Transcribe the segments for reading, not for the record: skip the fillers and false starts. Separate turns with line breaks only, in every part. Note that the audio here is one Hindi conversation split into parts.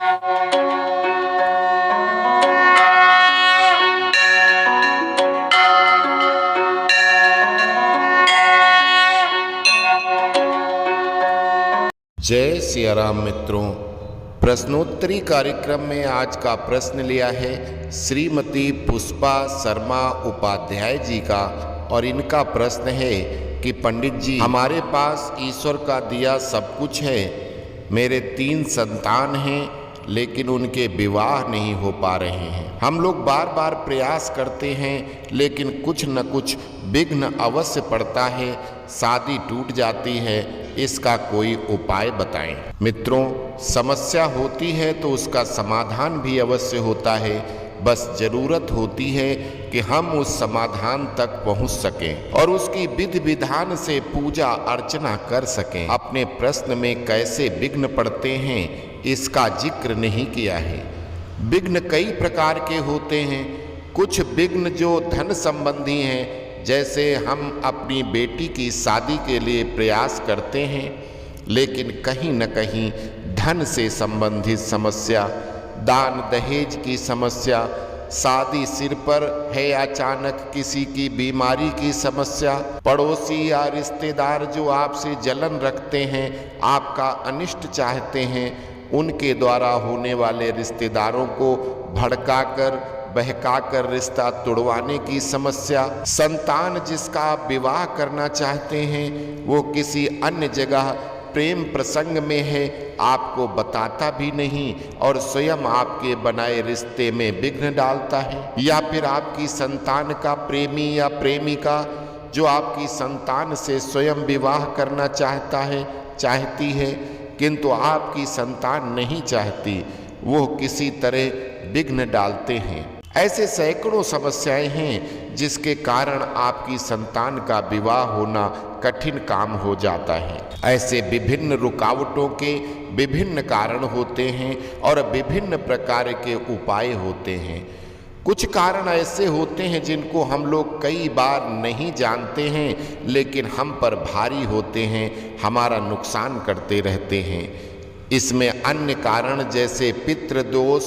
जय सिया राम मित्रों, प्रश्नोत्तरी कार्यक्रम में आज का प्रश्न लिया है श्रीमती पुष्पा शर्मा उपाध्याय जी का। और इनका प्रश्न है कि पंडित जी, हमारे पास ईश्वर का दिया सब कुछ है, मेरे 3 संतान हैं लेकिन उनके विवाह नहीं हो पा रहे हैं। हम लोग बार बार प्रयास करते हैं लेकिन कुछ न कुछ विघ्न अवश्य पड़ता है, शादी टूट जाती है, इसका कोई उपाय बताएं। मित्रों, समस्या होती है तो उसका समाधान भी अवश्य होता है, बस जरूरत होती है कि हम उस समाधान तक पहुंच सकें और उसकी विधि विधान से पूजा अर्चना कर सकें। अपने प्रश्न में कैसे विघ्न पड़ते हैं इसका जिक्र नहीं किया है। विघ्न कई प्रकार के होते हैं। कुछ विघ्न जो धन संबंधी हैं, जैसे हम अपनी बेटी की शादी के लिए प्रयास करते हैं लेकिन कहीं न कहीं धन से संबंधित समस्या, दान दहेज की समस्या, शादी सिर पर है, अचानक किसी की बीमारी की समस्या, पड़ोसी या रिश्तेदार जो आपसे जलन रखते हैं, आपका अनिष्ट चाहते हैं, उनके द्वारा होने वाले रिश्तेदारों को भड़काकर बहकाकर रिश्ता तोड़वाने की समस्या, संतान जिसका आप विवाह करना चाहते हैं वो किसी अन्य जगह प्रेम प्रसंग में है, आपको बताता भी नहीं और स्वयं आपके बनाए रिश्ते में विघ्न डालता है। या फिर आपकी संतान का प्रेमी या प्रेमिका जो आपकी संतान से स्वयं विवाह करना चाहती है किंतु आपकी संतान नहीं चाहती, वो किसी तरह विघ्न डालते हैं। ऐसे सैकड़ों समस्याएं हैं जिसके कारण आपकी संतान का विवाह होना कठिन काम हो जाता है। ऐसे विभिन्न रुकावटों के विभिन्न कारण होते हैं और विभिन्न प्रकार के उपाय होते हैं। कुछ कारण ऐसे होते हैं जिनको हम लोग कई बार नहीं जानते हैं लेकिन हम पर भारी होते हैं, हमारा नुकसान करते रहते हैं। इसमें अन्य कारण जैसे पितृ दोष,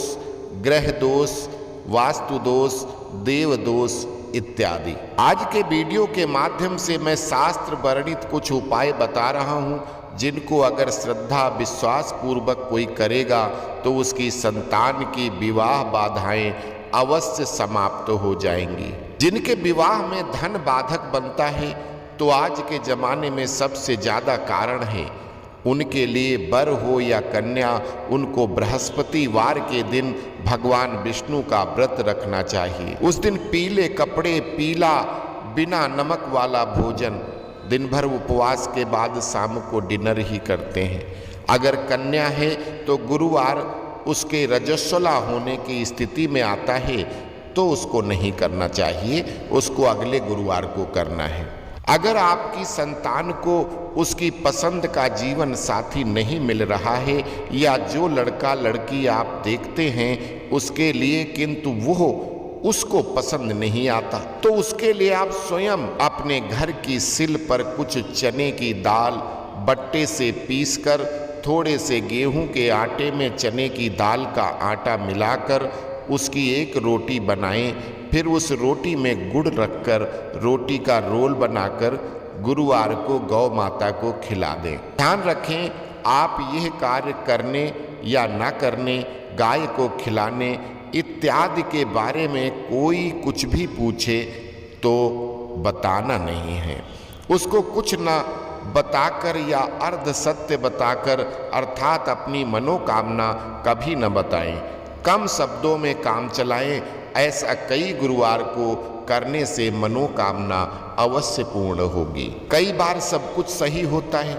ग्रह दोष, वास्तु दोष, देव दोष इत्यादि। आज के वीडियो के माध्यम से मैं शास्त्र वर्णित कुछ उपाय बता रहा हूं जिनको अगर श्रद्धा विश्वास पूर्वक कोई करेगा तो उसकी संतान की विवाह बाधाएं अवश्य समाप्त हो जाएंगी। जिनके विवाह में धन बाधक बनता है तो आज के जमाने में सबसे ज्यादा कारण है, उनके लिए वर हो या कन्या, उनको बृहस्पतिवार के दिन भगवान विष्णु का व्रत रखना चाहिए। उस दिन पीले कपड़े, पीला बिना नमक वाला भोजन, दिन भर उपवास के बाद शाम को डिनर ही करते हैं। अगर कन्या है तो गुरुवार उसके रजस्वला होने की स्थिति में आता है तो उसको नहीं करना चाहिए, उसको अगले गुरुवार को करना है। अगर आपकी संतान को उसकी पसंद का जीवन साथी नहीं मिल रहा है या जो लड़का लड़की आप देखते हैं उसके लिए किंतु वो उसको पसंद नहीं आता, तो उसके लिए आप स्वयं अपने घर की सिल पर कुछ चने की दाल बट्टे से पीसकर थोड़े से गेहूं के आटे में चने की दाल का आटा मिलाकर उसकी एक रोटी बनाएं, फिर उस रोटी में गुड़ रखकर रोटी का रोल बनाकर गुरुवार को गौ माता को खिला दें। ध्यान रखें, आप यह कार्य करने या न करने, गाय को खिलाने इत्यादि के बारे में कोई कुछ भी पूछे तो बताना नहीं है। उसको कुछ न बताकर या अर्ध सत्य बताकर अर्थात अपनी मनोकामना कभी न बताएं। कम शब्दों में काम चलाएं। ऐसा कई गुरुवार को करने से मनोकामना अवश्य पूर्ण होगी। कई बार सब कुछ सही होता है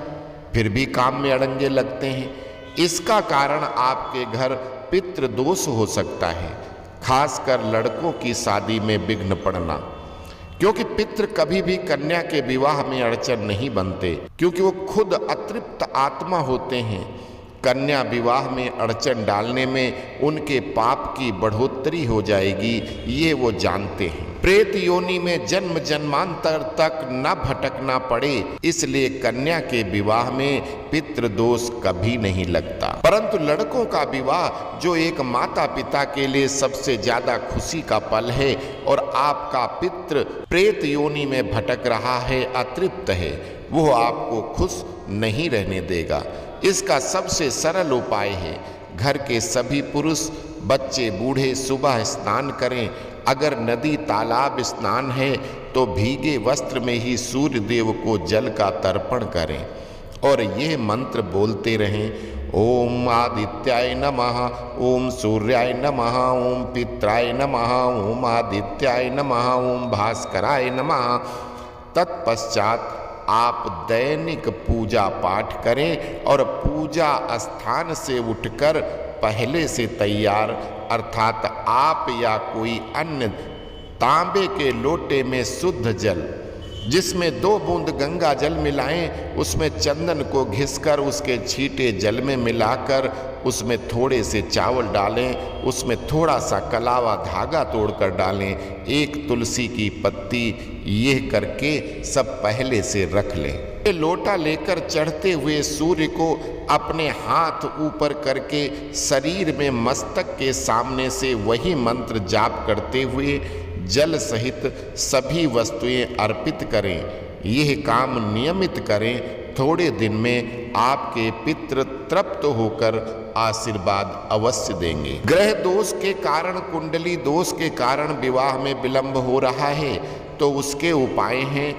फिर भी काम में अड़ंगे लगते हैं। इसका कारण आपके घर पितृ दोष हो सकता है, खासकर लड़कों की शादी में विघ्न पड़ना, क्योंकि पितृ कभी भी कन्या के विवाह में अड़चन नहीं बनते, क्योंकि वो खुद अतृप्त आत्मा होते हैं। कन्या विवाह में अड़चन डालने में उनके पाप की बढ़ोतरी हो जाएगी, ये वो जानते हैं। प्रेत योनि में जन्म जन्मांतर तक न भटकना पड़े, इसलिए कन्या के विवाह में पितृदोष कभी नहीं लगता। परंतु लड़कों का विवाह, जो एक माता पिता के लिए सबसे ज्यादा खुशी का पल है, और आपका पितृ प्रेत योनि में भटक रहा है, अतृप्त है, वो आपको खुश नहीं रहने देगा। इसका सबसे सरल उपाय है, घर के सभी पुरुष, बच्चे, बूढ़े सुबह स्नान करें। अगर नदी तालाब स्नान है तो भीगे वस्त्र में ही सूर्य देव को जल का तर्पण करें और यह मंत्र बोलते रहें, ओम आदित्याय नमः, ओम सूर्याय नमः, ओम पित्राय नमः, ओम आदित्याय नमः, ओम भास्कराय नमः। तत्पश्चात आप दैनिक पूजा पाठ करें और पूजा स्थान से उठकर पहले से तैयार, अर्थात आप या कोई अन्य, तांबे के लोटे में शुद्ध जल, जिसमें 2 बूंद गंगा जल मिलाएं, उसमें चंदन को घिसकर उसके छींटे जल में मिलाकर उसमें थोड़े से चावल डालें, उसमें थोड़ा सा कलावा धागा तोड़कर डालें, 1 तुलसी की पत्ती, यह करके सब पहले से रख लें। लोटा लेकर चढ़ते हुए सूर्य को अपने हाथ ऊपर करके शरीर में मस्तक के सामने से वही मंत्र जाप करते हुए जल सहित सभी वस्तुएं अर्पित करें। यह काम नियमित करें, थोड़े दिन में आपके पितृ तृप्त होकर आशीर्वाद अवश्य देंगे। ग्रह दोष के कारण, कुंडली दोष के कारण विवाह में विलंब हो रहा है तो उसके उपाय हैं।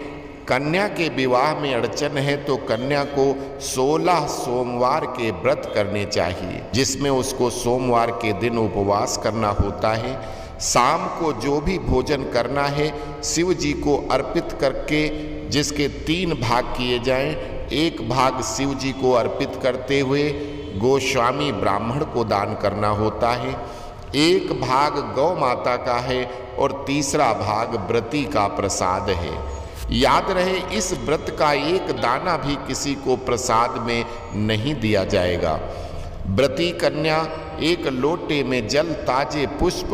कन्या के विवाह में अड़चन है तो कन्या को 16 सोमवार के व्रत करने चाहिए, जिसमें उसको सोमवार के दिन उपवास करना होता है। शाम को जो भी भोजन करना है शिव जी को अर्पित करके, जिसके 3 भाग किए जाएं। 1 भाग शिव जी को अर्पित करते हुए गोस्वामी ब्राह्मण को दान करना होता है, 1 भाग गौ माता का है और तीसरा भाग व्रती का प्रसाद है। याद रहे, इस व्रत का 1 दाना भी किसी को प्रसाद में नहीं दिया जाएगा। व्रती कन्या 1 लोटे में जल, ताजे पुष्प,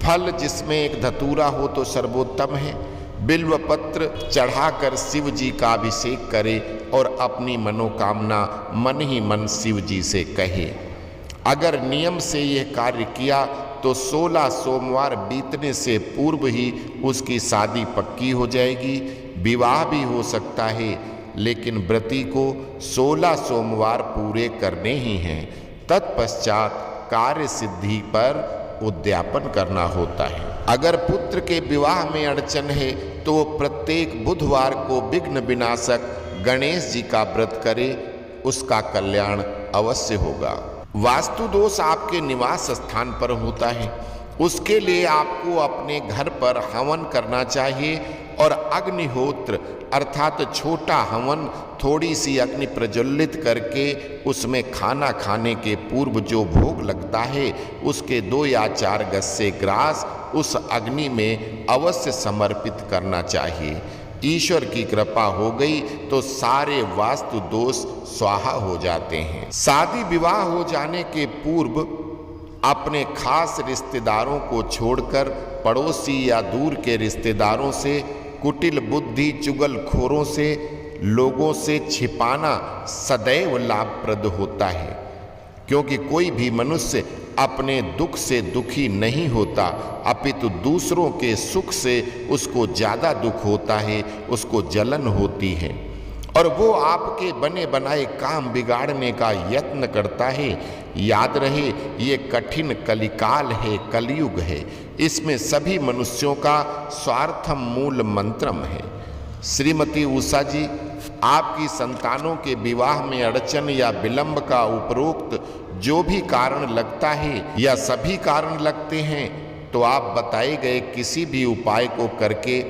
फल जिसमें 1 धतूरा हो तो सर्वोत्तम है, बिल्व पत्र चढ़ाकर शिव जी का अभिषेक करे और अपनी मनोकामना मन ही मन शिव जी से कहे। अगर नियम से यह कार्य किया तो 16 सोमवार बीतने से पूर्व ही उसकी शादी पक्की हो जाएगी। विवाह भी हो सकता है, लेकिन व्रती को 16 सोमवार पूरे करने ही हैं। तत्पश्चात कार्य सिद्धि पर उद्यापन करना होता है। अगर पुत्र के विवाह में अड़चन है तो वो प्रत्येक बुधवार को विघ्न विनाशक गणेश जी का व्रत करे, उसका कल्याण अवश्य होगा। वास्तु दोष आपके निवास स्थान पर होता है, उसके लिए आपको अपने घर पर हवन करना चाहिए और अग्निहोत्र अर्थात छोटा हवन, थोड़ी सी अग्नि प्रज्वलित करके उसमें खाना खाने के पूर्व जो भोग लगता है उसके 2 या 4 गस्से ग्रास उस अग्नि में अवश्य समर्पित करना चाहिए। ईश्वर की कृपा हो गई तो सारे वास्तु दोष स्वाहा हो जाते हैं। शादी विवाह हो जाने के पूर्व अपने खास रिश्तेदारों को छोड़कर पड़ोसी या दूर के रिश्तेदारों से, कुटिल बुद्धि चुगलखोरों से, लोगों से छिपाना सदैव लाभप्रद होता है, क्योंकि कोई भी मनुष्य अपने दुख से दुखी नहीं होता, अपितु दूसरों के सुख से उसको ज़्यादा दुख होता है, उसको जलन होती है और वो आपके बने बनाए काम बिगाड़ने का यत्न करता है। याद रहे, ये कठिन कलिकाल है, कलयुग है, इसमें सभी मनुष्यों का स्वार्थम मूल मंत्रम है। श्रीमती उषा जी, आपकी संतानों के विवाह में अड़चन या विलंब का उपरोक्त जो भी कारण लगता है या सभी कारण लगते हैं तो आप बताए गए किसी भी उपाय को करके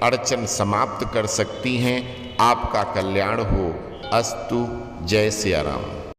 अड़चन समाप्त कर सकती हैं। आपका कल्याण हो। अस्तु। जय सिया राम।